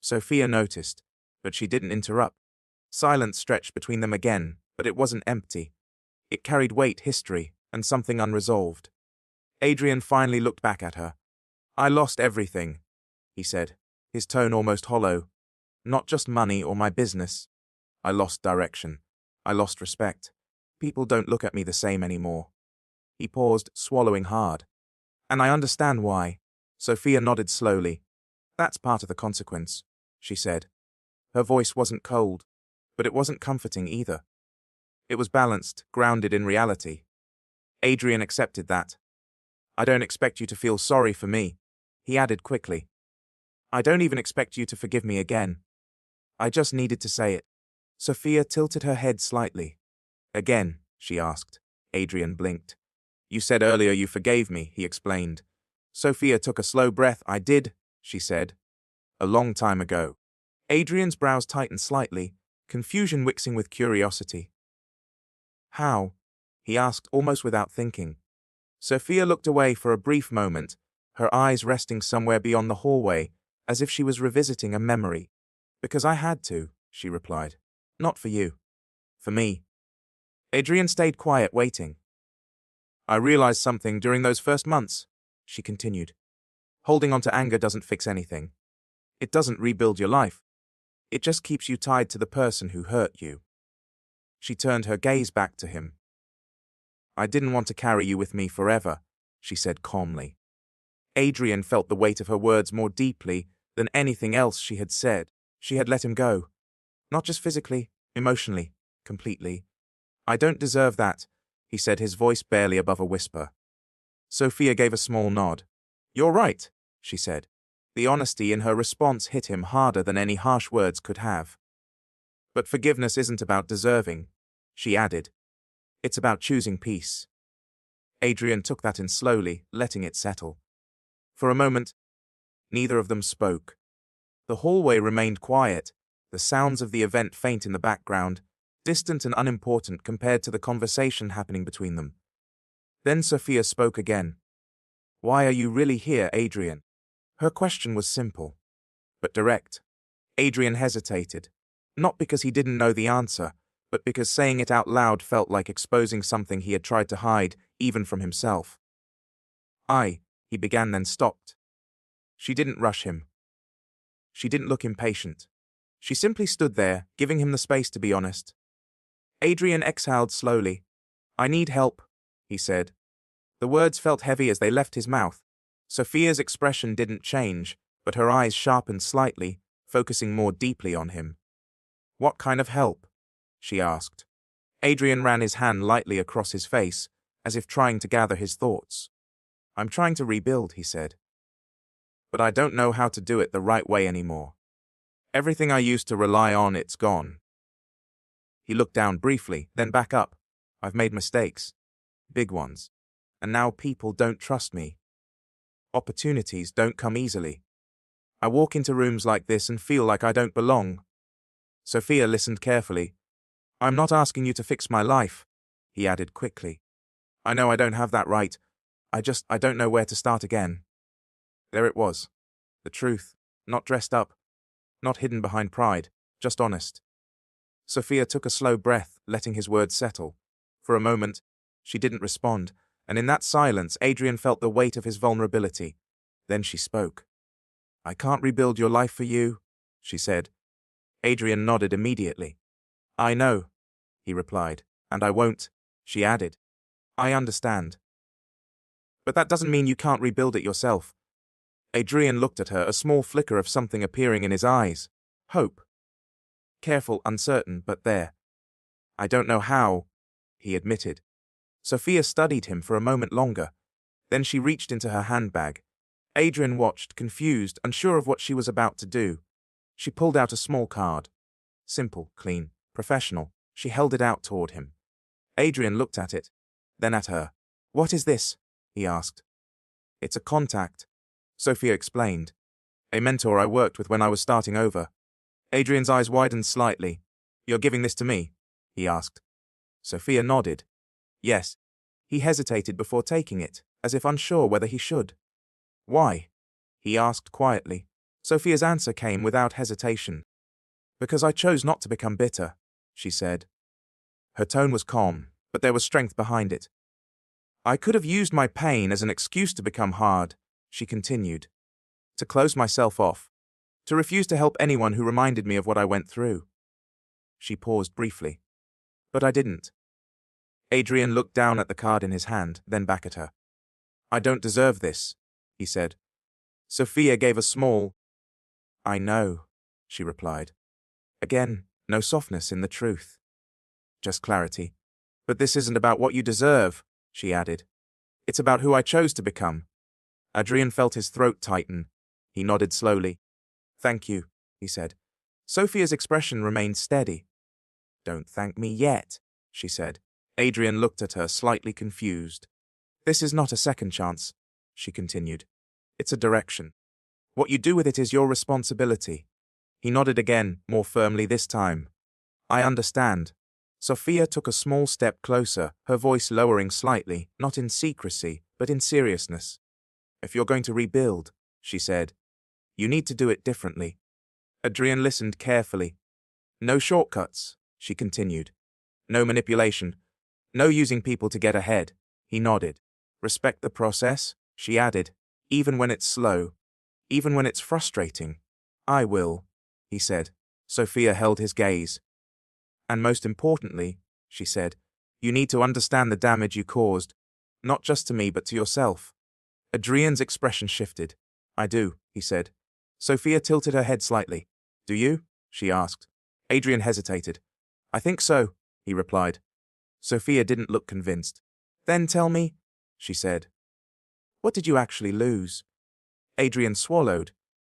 Sophia noticed, but she didn't interrupt. Silence stretched between them again, but it wasn't empty. It carried weight, history, and something unresolved. Adrian finally looked back at her. "I lost everything," he said, his tone almost hollow. "Not just money or my business. I lost direction. I lost respect. People don't look at me the same anymore." He paused, swallowing hard. "And I understand why." Sophia nodded slowly. "That's part of the consequence," she said. Her voice wasn't cold, but it wasn't comforting either. It was balanced, grounded in reality. Adrian accepted that. "I don't expect you to feel sorry for me," he added quickly. "I don't even expect you to forgive me again. I just needed to say it." Sophia tilted her head slightly. "Again?" she asked. Adrian blinked. "You said earlier you forgave me," he explained. Sophia took a slow breath. "I did," she said. "A long time ago." Adrian's brows tightened slightly, confusion mixing with curiosity. "How?" he asked almost without thinking. Sophia looked away for a brief moment, her eyes resting somewhere beyond the hallway, as if she was revisiting a memory. "Because I had to," she replied. "Not for you. For me." Adrian stayed quiet, waiting. "I realized something during those first months," she continued. "Holding on to anger doesn't fix anything. It doesn't rebuild your life. It just keeps you tied to the person who hurt you." She turned her gaze back to him. "I didn't want to carry you with me forever," she said calmly. Adrian felt the weight of her words more deeply than anything else she had said. She had let him go. Not just physically, emotionally, completely. "I don't deserve that," he said, his voice barely above a whisper. Sophia gave a small nod. "You're right," she said. The honesty in her response hit him harder than any harsh words could have. "But forgiveness isn't about deserving," she added. "It's about choosing peace." Adrian took that in slowly, letting it settle. For a moment, neither of them spoke. The hallway remained quiet, the sounds of the event faint in the background, distant and unimportant compared to the conversation happening between them. Then Sophia spoke again. "Why are you really here, Adrian?" Her question was simple, but direct. Adrian hesitated, not because he didn't know the answer, but because saying it out loud felt like exposing something he had tried to hide, even from himself. He began, then stopped. She didn't rush him. She didn't look impatient. She simply stood there, giving him the space to be honest. Adrian exhaled slowly. "I need help," he said. The words felt heavy as they left his mouth. Sophia's expression didn't change, but her eyes sharpened slightly, focusing more deeply on him. "What kind of help?" she asked. Adrian ran his hand lightly across his face, as if trying to gather his thoughts. "I'm trying to rebuild," he said. "But I don't know how to do it the right way anymore. Everything I used to rely on, it's gone." He looked down briefly, then back up. "I've made mistakes. Big ones. And now people don't trust me. Opportunities don't come easily. I walk into rooms like this and feel like I don't belong." Sophia listened carefully. "I'm not asking you to fix my life," he added quickly. "I know I don't have that right. I don't know where to start again." There it was. The truth. Not dressed up. Not hidden behind pride. Just honest. Sophia took a slow breath, letting his words settle. For a moment, she didn't respond, and in that silence, Adrian felt the weight of his vulnerability. Then she spoke. "I can't rebuild your life for you," she said. Adrian nodded immediately. "I know," he replied. "And I won't," she added. "I understand. But that doesn't mean you can't rebuild it yourself." Adrian looked at her, a small flicker of something appearing in his eyes. Hope. Careful, uncertain, but there. "I don't know how," he admitted. Sophia studied him for a moment longer. Then she reached into her handbag. Adrian watched, confused, unsure of what she was about to do. She pulled out a small card. Simple, clean, professional. She held it out toward him. Adrian looked at it, then at her. "What is this?" he asked. "It's a contact," Sophia explained. "A mentor I worked with when I was starting over." Adrian's eyes widened slightly. "You're giving this to me?" he asked. Sophia nodded. "Yes." He hesitated before taking it, as if unsure whether he should. "Why?" he asked quietly. Sophia's answer came without hesitation. "Because I chose not to become bitter," she said. Her tone was calm, but there was strength behind it. "I could have used my pain as an excuse to become hard," she continued. "To close myself off. To refuse to help anyone who reminded me of what I went through." She paused briefly. "But I didn't." Adrian looked down at the card in his hand, then back at her. "I don't deserve this," he said. Sophia gave a small, "I know," she replied. Again, no softness in the truth. Just clarity. "But this isn't about what you deserve," she added. "It's about who I chose to become." Adrian felt his throat tighten. He nodded slowly. "Thank you," he said. Sophia's expression remained steady. "Don't thank me yet," she said. Adrian looked at her, slightly confused. "This is not a second chance," she continued. "It's a direction. What you do with it is your responsibility." He nodded again, more firmly this time. "I understand." Sophia took a small step closer, her voice lowering slightly, not in secrecy, but in seriousness. "If you're going to rebuild," she said, "you need to do it differently." Adrian listened carefully. "No shortcuts," she continued. "No manipulation. No using people to get ahead." He nodded. "Respect the process," she added, "even when it's slow, even when it's frustrating." "I will," he said. Sophia held his gaze. "And most importantly," she said, "you need to understand the damage you caused, not just to me but to yourself." Adrian's expression shifted. "I do," he said. Sophia tilted her head slightly. "Do you?" she asked. Adrian hesitated. "I think so," he replied. Sophia didn't look convinced. "Then tell me," she said. "What did you actually lose?" Adrian swallowed.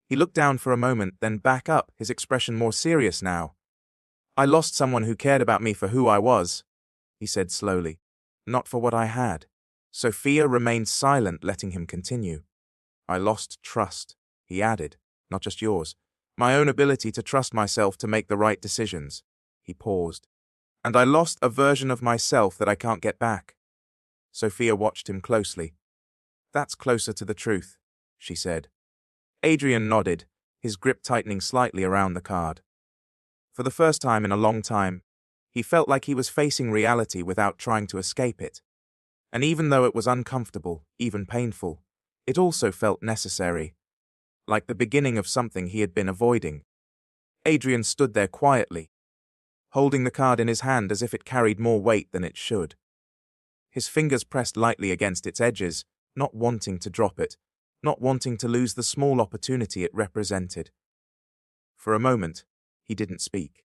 He looked down for a moment, then back up, his expression more serious now. "I lost someone who cared about me for who I was," he said slowly. "Not for what I had." Sophia remained silent, letting him continue. "I lost trust," he added. "Not just yours. My own ability to trust myself to make the right decisions. He paused. And I lost a version of myself that I can't get back. Sophia watched him closely. That's closer to the truth, she said. Adrian nodded, his grip tightening slightly around the card. For the first time in a long time, he felt like he was facing reality without trying to escape it. And even though it was uncomfortable, even painful, it also felt necessary, like the beginning of something he had been avoiding. Adrian stood there quietly, holding the card in his hand as if it carried more weight than it should. His fingers pressed lightly against its edges, not wanting to drop it, not wanting to lose the small opportunity it represented. For a moment, he didn't speak.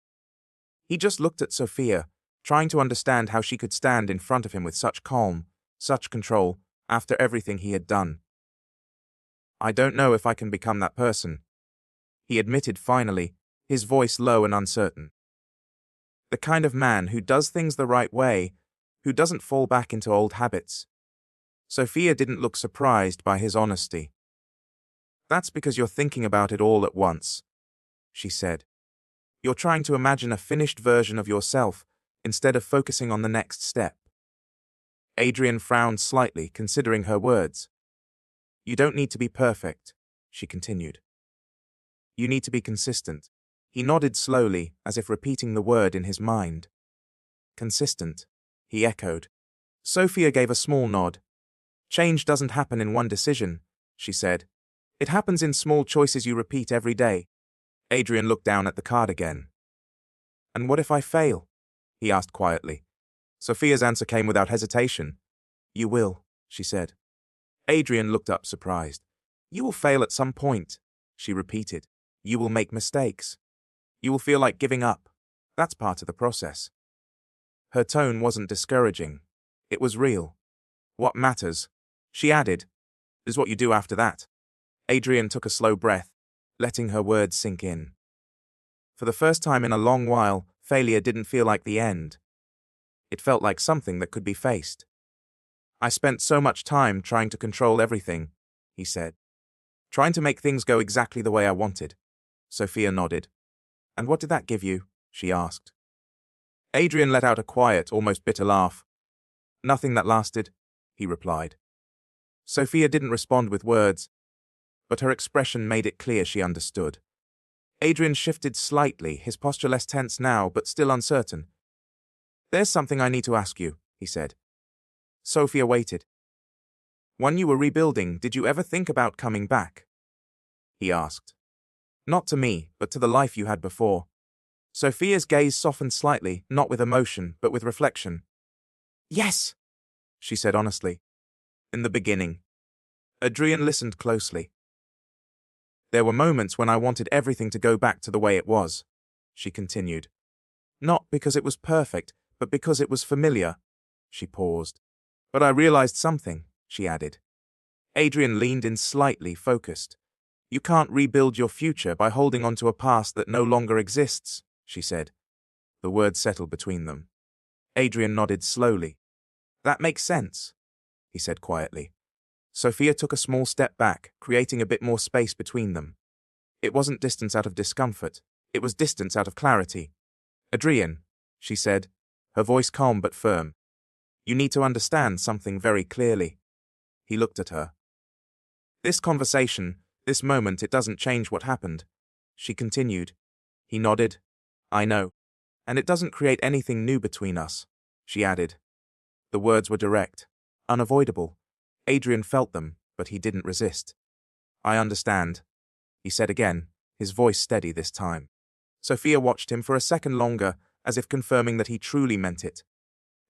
He just looked at Sophia, trying to understand how she could stand in front of him with such calm, such control, after everything he had done. I don't know if I can become that person, he admitted finally, his voice low and uncertain. The kind of man who does things the right way, who doesn't fall back into old habits. Sophia didn't look surprised by his honesty. That's because you're thinking about it all at once, she said. You're trying to imagine a finished version of yourself instead of focusing on the next step. Adrian frowned slightly, considering her words. You don't need to be perfect, she continued. You need to be consistent. He nodded slowly, as if repeating the word in his mind. Consistent, he echoed. Sophia gave a small nod. Change doesn't happen in one decision, she said. It happens in small choices you repeat every day. Adrian looked down at the card again. And what if I fail? He asked quietly. Sophia's answer came without hesitation. You will, she said. Adrian looked up surprised. You will fail at some point, she repeated. You will make mistakes. You will feel like giving up. That's part of the process. Her tone wasn't discouraging. It was real. What matters, she added, is what you do after that. Adrian took a slow breath, letting her words sink in. For the first time in a long while, failure didn't feel like the end. It felt like something that could be faced. I spent so much time trying to control everything, he said. Trying to make things go exactly the way I wanted. Sophia nodded. And what did that give you? She asked. Adrian let out a quiet, almost bitter laugh. Nothing that lasted, he replied. Sophia didn't respond with words, but her expression made it clear she understood. Adrian shifted slightly, his posture less tense now, but still uncertain. There's something I need to ask you, he said. Sophia waited. When you were rebuilding, did you ever think about coming back? He asked. Not to me, but to the life you had before. Sophia's gaze softened slightly, not with emotion, but with reflection. Yes, she said honestly. In the beginning. Adrian listened closely. There were moments when I wanted everything to go back to the way it was, she continued. Not because it was perfect, but because it was familiar. She paused. But I realized something, she added. Adrian leaned in slightly, focused. You can't rebuild your future by holding on to a past that no longer exists, she said. The words settled between them. Adrian nodded slowly. That makes sense, he said quietly. Sophia took a small step back, creating a bit more space between them. It wasn't distance out of discomfort. It was distance out of clarity. Adrian, she said, her voice calm but firm. You need to understand something very clearly. He looked at her. This conversation, this moment, it doesn't change what happened, she continued. He nodded. I know. And it doesn't create anything new between us, she added. The words were direct, unavoidable. Adrian felt them, but he didn't resist. I understand, he said again, his voice steady this time. Sophia watched him for a second longer, as if confirming that he truly meant it.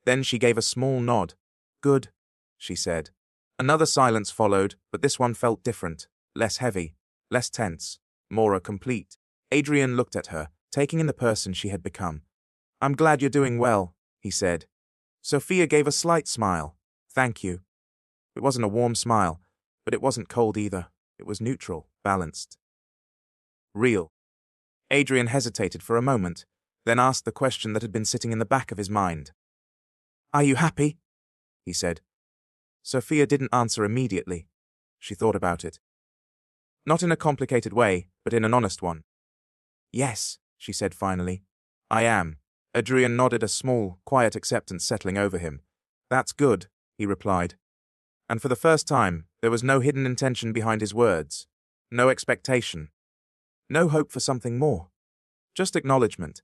Then she gave a small nod. Good, she said. Another silence followed, but this one felt different, less heavy, less tense, more complete. Adrian looked at her, taking in the person she had become. I'm glad you're doing well, he said. Sophia gave a slight smile. Thank you. It wasn't a warm smile, but it wasn't cold either. It was neutral, balanced. Real. Adrian hesitated for a moment, then asked the question that had been sitting in the back of his mind. Are you happy? He said. Sophia didn't answer immediately. She thought about it. Not in a complicated way, but in an honest one. Yes, she said finally. I am. Adrian nodded, a small, quiet acceptance settling over him. That's good, he replied. And for the first time, there was no hidden intention behind his words. No expectation. No hope for something more. Just acknowledgement.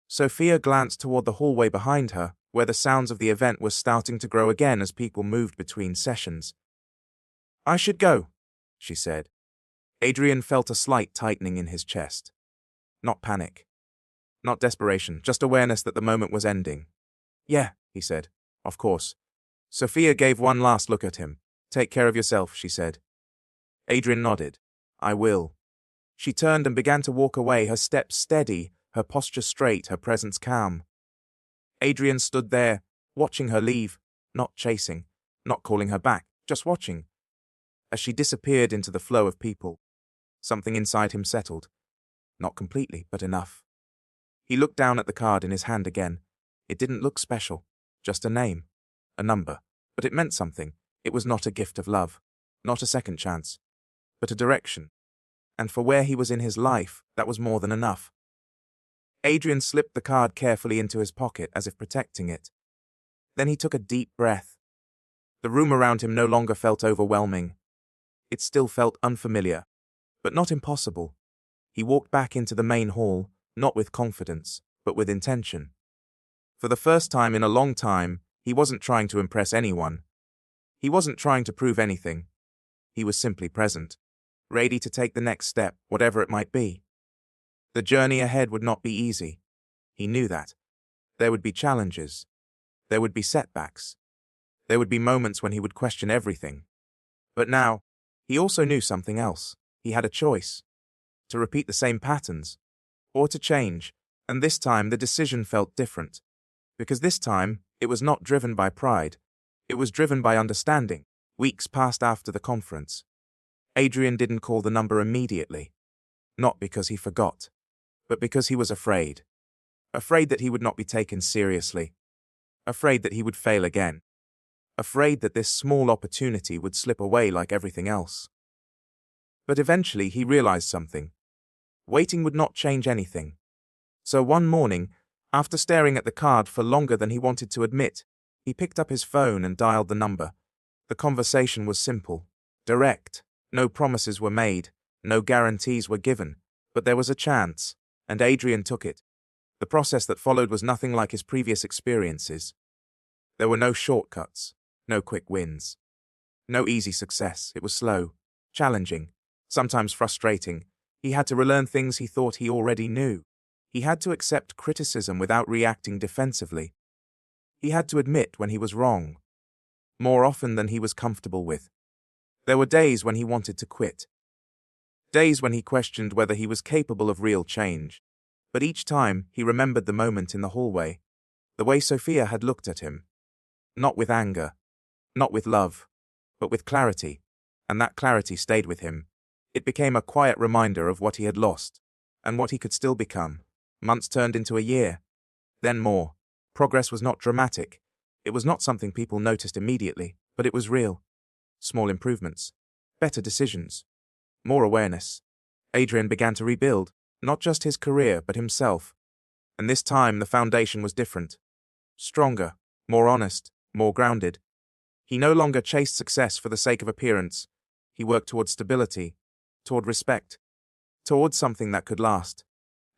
Sophia glanced toward the hallway behind her, where the sounds of the event were starting to grow again as people moved between sessions. I should go, she said. Adrian felt a slight tightening in his chest. Not panic. Not desperation, just awareness that the moment was ending. Yeah, he said. Of course. Sophia gave one last look at him. Take care of yourself, she said. Adrian nodded. I will. She turned and began to walk away, her steps steady, her posture straight, her presence calm. Adrian stood there, watching her leave, not chasing, not calling her back, just watching. As she disappeared into the flow of people, something inside him settled. Not completely, but enough. He looked down at the card in his hand again. It didn't look special, just a name, a number, but it meant something. It was not a gift of love, not a second chance, but a direction. And for where he was in his life, that was more than enough. Adrian slipped the card carefully into his pocket as if protecting it. Then he took a deep breath. The room around him no longer felt overwhelming. It still felt unfamiliar, but not impossible. He walked back into the main hall, not with confidence, but with intention. For the first time in a long time, he wasn't trying to impress anyone. He wasn't trying to prove anything. He was simply present, ready to take the next step, whatever it might be. The journey ahead would not be easy. He knew that. There would be challenges. There would be setbacks. There would be moments when he would question everything. But now, he also knew something else. He had a choice. To repeat the same patterns, or to change, and this time the decision felt different. Because this time, it was not driven by pride. It was driven by understanding. Weeks passed after the conference. Adrian didn't call the number immediately. Not because he forgot, but because he was afraid. Afraid that he would not be taken seriously. Afraid that he would fail again. Afraid that this small opportunity would slip away like everything else. But eventually he realized something. Waiting would not change anything. So one morning, after staring at the card for longer than he wanted to admit, he picked up his phone and dialed the number. The conversation was simple, direct. No promises were made, no guarantees were given, but there was a chance, and Adrian took it. The process that followed was nothing like his previous experiences. There were no shortcuts, no quick wins. No easy success. It was slow, challenging, sometimes frustrating. He had to relearn things he thought he already knew. He had to accept criticism without reacting defensively. He had to admit when he was wrong, more often than he was comfortable with. There were days when he wanted to quit. Days when he questioned whether he was capable of real change. But each time, he remembered the moment in the hallway, the way Sophia had looked at him. Not with anger, not with love, but with clarity, and that clarity stayed with him. It became a quiet reminder of what he had lost, and what he could still become. Months turned into a year, then more. Progress was not dramatic. It was not something people noticed immediately, but it was real. Small improvements, better decisions, more awareness. Adrian began to rebuild, not just his career, but himself. And this time the foundation was different. Stronger, more honest, more grounded. He no longer chased success for the sake of appearance. He worked toward stability, toward respect, toward something that could last.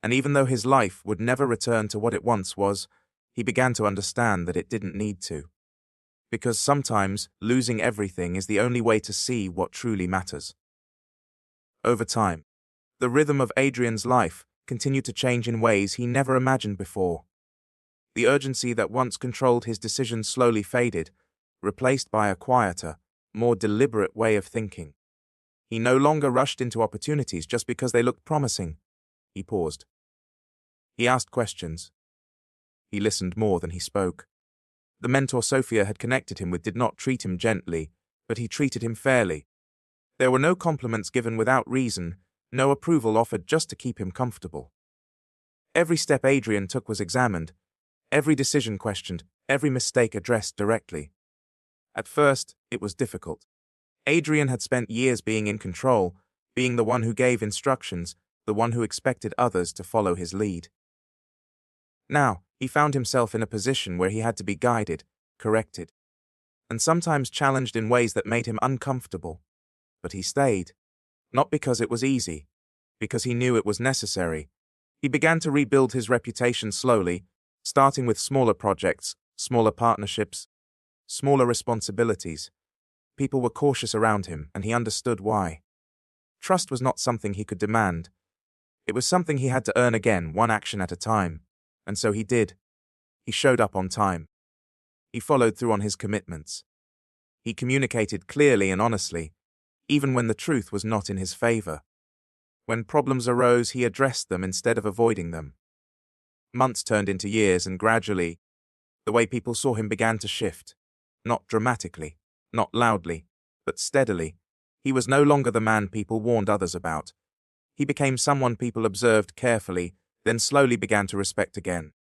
And even though his life would never return to what it once was, he began to understand that it didn't need to. Because sometimes losing everything is the only way to see what truly matters. Over time, the rhythm of Adrian's life continued to change in ways he never imagined before. The urgency that once controlled his decisions slowly faded, replaced by a quieter, more deliberate way of thinking. He no longer rushed into opportunities just because they looked promising. He paused. He asked questions. He listened more than he spoke. The mentor Sophia had connected him with did not treat him gently, but he treated him fairly. There were no compliments given without reason, no approval offered just to keep him comfortable. Every step Adrian took was examined, every decision questioned, every mistake addressed directly. At first, it was difficult. Adrian had spent years being in control, being the one who gave instructions, the one who expected others to follow his lead. Now, he found himself in a position where he had to be guided, corrected, and sometimes challenged in ways that made him uncomfortable. But he stayed, not because it was easy, because he knew it was necessary. He began to rebuild his reputation slowly, starting with smaller projects, smaller partnerships, smaller responsibilities. People were cautious around him, and he understood why. Trust was not something he could demand. It was something he had to earn again, one action at a time. And so he did. He showed up on time. He followed through on his commitments. He communicated clearly and honestly, even when the truth was not in his favor. When problems arose, he addressed them instead of avoiding them. Months turned into years, and gradually, the way people saw him began to shift. Not dramatically, not loudly, but steadily. He was no longer the man people warned others about. He became someone people observed carefully, then slowly began to respect again.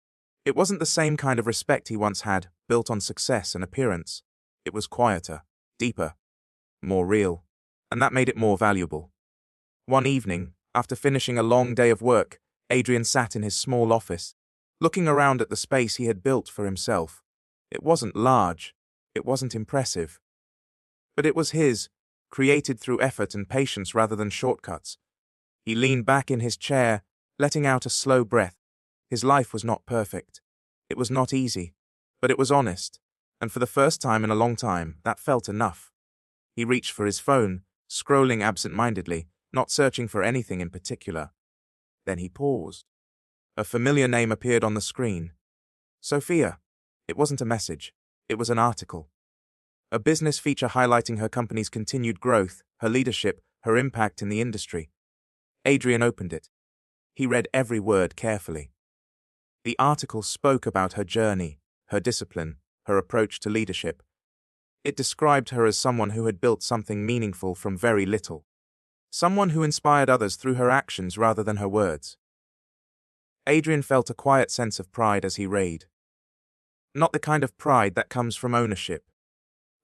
It wasn't the same kind of respect he once had, built on success and appearance. It was quieter, deeper, more real, and that made it more valuable. One evening, after finishing a long day of work, Adrian sat in his small office, looking around at the space he had built for himself. It wasn't large, it wasn't impressive, but it was his, created through effort and patience rather than shortcuts. He leaned back in his chair, letting out a slow breath. His life was not perfect. It was not easy, but it was honest, and for the first time in a long time, that felt enough. He reached for his phone, scrolling absent-mindedly, not searching for anything in particular. Then he paused. A familiar name appeared on the screen. Sophia. It wasn't a message. It was an article. A business feature highlighting her company's continued growth, her leadership, her impact in the industry. Adrian opened it. He read every word carefully. The article spoke about her journey, her discipline, her approach to leadership. It described her as someone who had built something meaningful from very little. Someone who inspired others through her actions rather than her words. Adrian felt a quiet sense of pride as he read. Not the kind of pride that comes from ownership,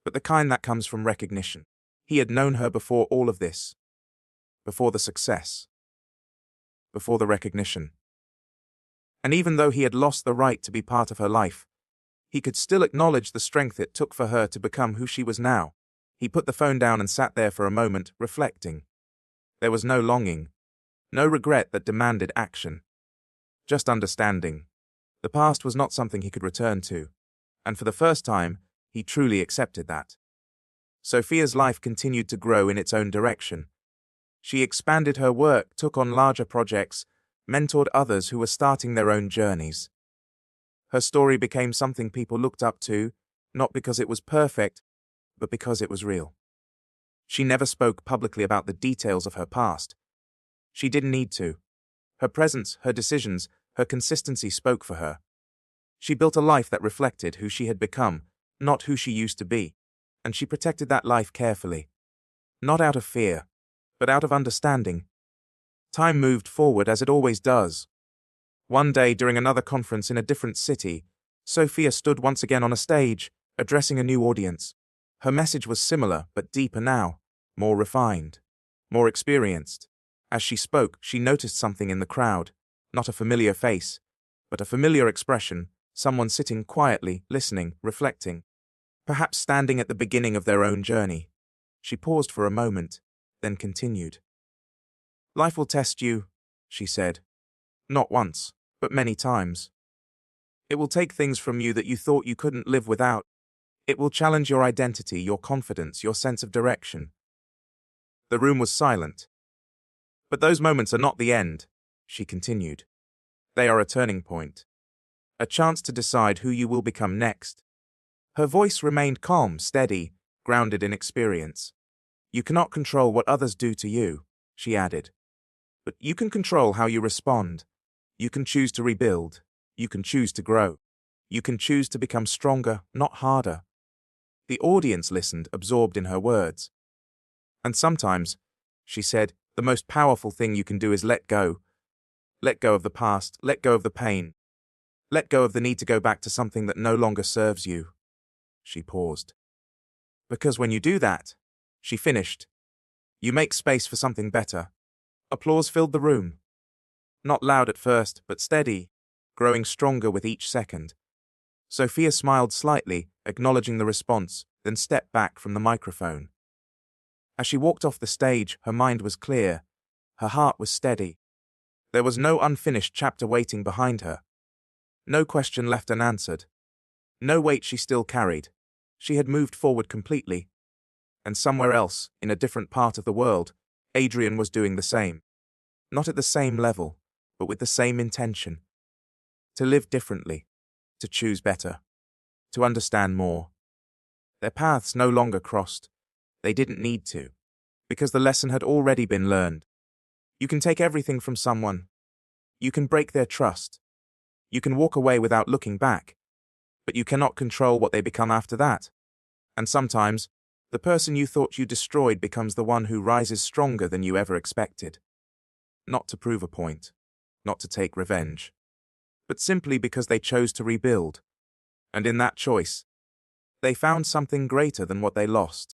but the kind that comes from recognition. He had known her before all of this. Before the success. Before the recognition. And even though he had lost the right to be part of her life, he could still acknowledge the strength it took for her to become who she was now. He put the phone down and sat there for a moment, reflecting. There was no longing, no regret that demanded action. Just understanding. The past was not something he could return to, and for the first time, he truly accepted that. Sophia's life continued to grow in its own direction. She expanded her work, took on larger projects, mentored others who were starting their own journeys. Her story became something people looked up to, not because it was perfect, but because it was real. She never spoke publicly about the details of her past. She didn't need to. Her presence, her decisions, her consistency spoke for her. She built a life that reflected who she had become, not who she used to be, and she protected that life carefully. Not out of fear, but out of understanding. Time moved forward as it always does. One day during another conference in a different city, Sophia stood once again on a stage, addressing a new audience. Her message was similar, but deeper now, more refined, more experienced. As she spoke, she noticed something in the crowd, not a familiar face, but a familiar expression, someone sitting quietly, listening, reflecting, perhaps standing at the beginning of their own journey. She paused for a moment, then continued. Life will test you, she said. Not once, but many times. It will take things from you that you thought you couldn't live without. It will challenge your identity, your confidence, your sense of direction. The room was silent. But those moments are not the end, she continued. They are a turning point. A chance to decide who you will become next. Her voice remained calm, steady, grounded in experience. You cannot control what others do to you, she added. But you can control how you respond. You can choose to rebuild. You can choose to grow. You can choose to become stronger, not harder. The audience listened, absorbed in her words. And sometimes, she said, the most powerful thing you can do is let go. Let go of the past, let go of the pain. Let go of the need to go back to something that no longer serves you. She paused. Because when you do that, she finished, you make space for something better. Applause filled the room. Not loud at first, but steady, growing stronger with each second. Sophia smiled slightly, acknowledging the response, then stepped back from the microphone. As she walked off the stage, her mind was clear, her heart was steady. There was no unfinished chapter waiting behind her. No question left unanswered. No weight she still carried. She had moved forward completely. And somewhere else, in a different part of the world, Adrian was doing the same. Not at the same level, but with the same intention. To live differently. To choose better. To understand more. Their paths no longer crossed. They didn't need to. Because the lesson had already been learned. You can take everything from someone. You can break their trust. You can walk away without looking back. But you cannot control what they become after that. And sometimes, the person you thought you destroyed becomes the one who rises stronger than you ever expected. Not to prove a point. Not to take revenge. But simply because they chose to rebuild. And in that choice, they found something greater than what they lost.